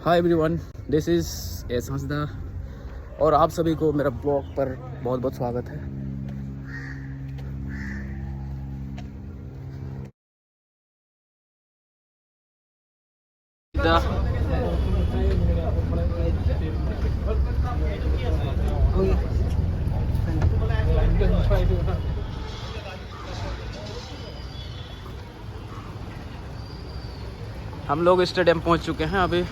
Hi everyone, this is S Hansda और आप सभी को मेरा ब्लॉग पर बहुत बहुत स्वागत है। हम लोग स्टेडियम पहुंच चुके हैं अभी।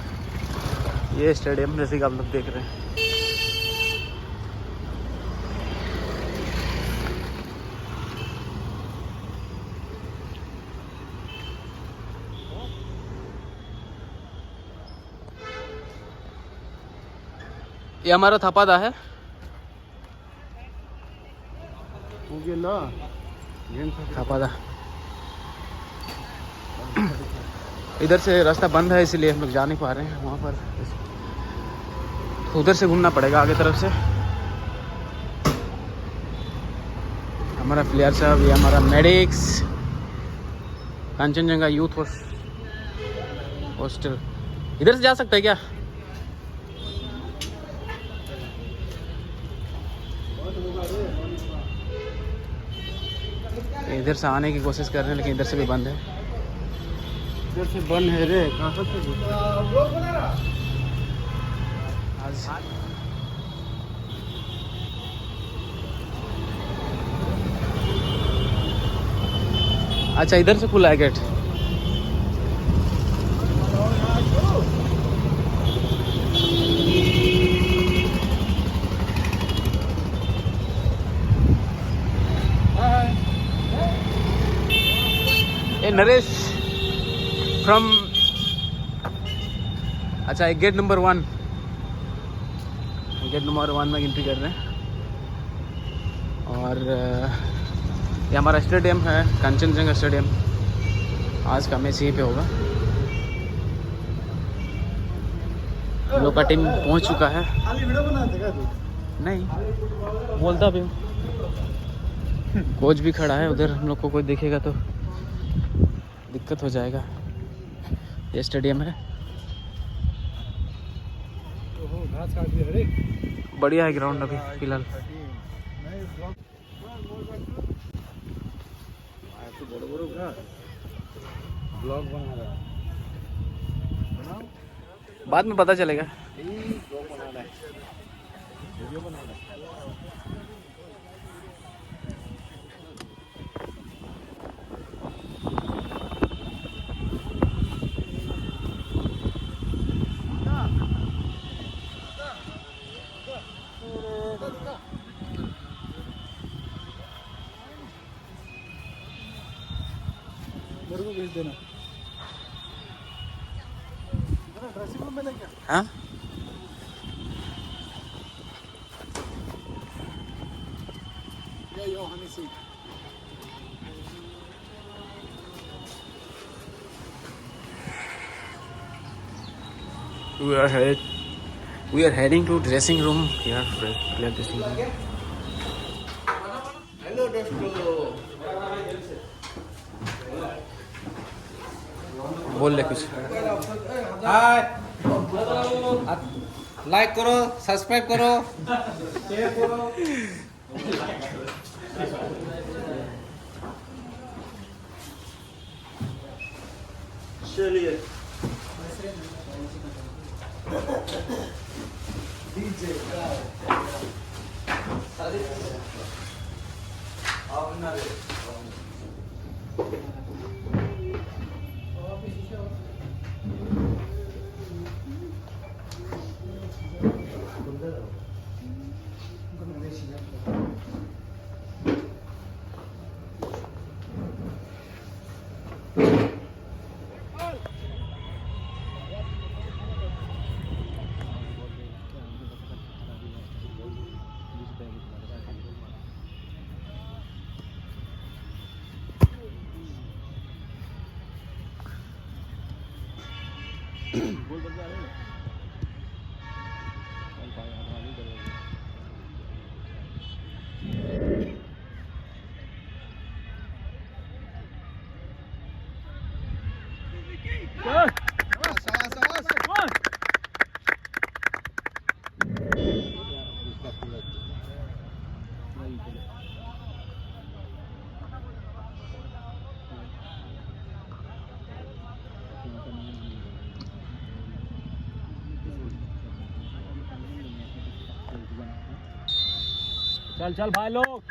ये स्टेडियम जैसे कि आप लोग देख रहे हैं। ये हमारा थपादा है। थपादा इधर से रास्ता बंद है इसलिए हम लोग जा नहीं पा रहे हैं वहाँ पर। उधर से घूमना पड़ेगा आगे तरफ से। हमारा प्लेयर साहब, ये हमारा मेडिक्स कंचनजंगा यूथ हॉस्टल। इधर से जा सकते हैं क्या? इधर से आने की कोशिश कर रहे हैं लेकिन इधर से भी बंद है। इधर से बंद है रे। कहाँ से अच्छा, इधर से खुला है गेट। ए नरेश फ्रॉम, अच्छा गेट नंबर 1, गेट नंबर 1 में एंट्री कर रहे हैं। और ये हमारा स्टेडियम है, कंचनजंगा स्टेडियम। आज का मैच यहीं पे होगा। हम लोग का टीम पहुंच चुका है। नहीं बोलता भी, कोच भी खड़ा है उधर। हम लोग को कोई देखेगा तो दिक्कत हो जाएगा। ये स्टेडियम है, बढ़िया है ग्राउंड अभी फिलहाल। ब्लॉग बना रहा है। बाद में पता चलेगा। ब्लॉग बना रहा है, वीडियो बना रहा है। मेरे को भेज देना। ड्रेसिंग रूम में नहीं क्या? हाँ, Yo Honey Singh. we are heading to dressing room here, player dressing room. Hello दोस्तों। बोल ले कुछ। हाय, लाइक करो, सब्सक्राइब करो। चलिए चल चल भाई लोग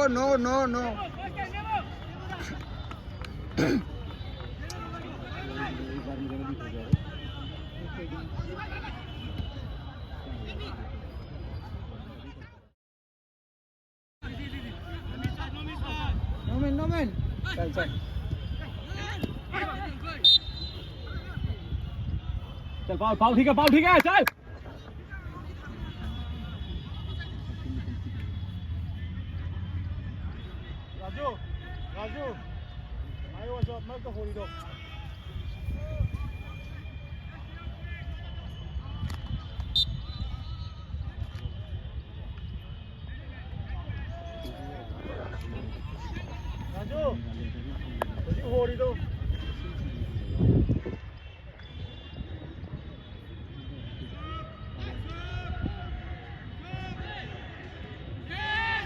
No. No man. चल चल पाउल ठीक है चल Raju I was up not the holy dog Raju Holi दो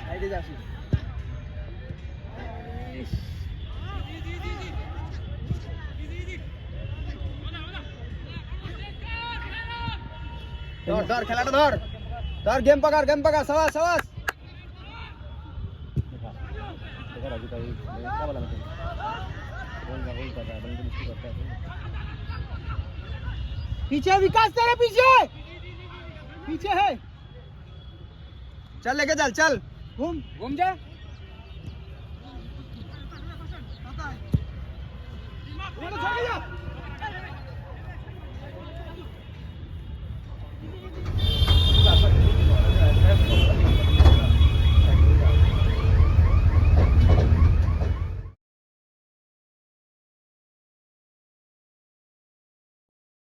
आइए जासी ধর খেলাটা ধর গেম পাকার সাবাস देखा राजू का क्या बोला मैं बोल कर रहा है बंदे मिस्टेक करता है पीछे विकास तेरे पीछे है चल लेके चल घूम जा छोड़ जा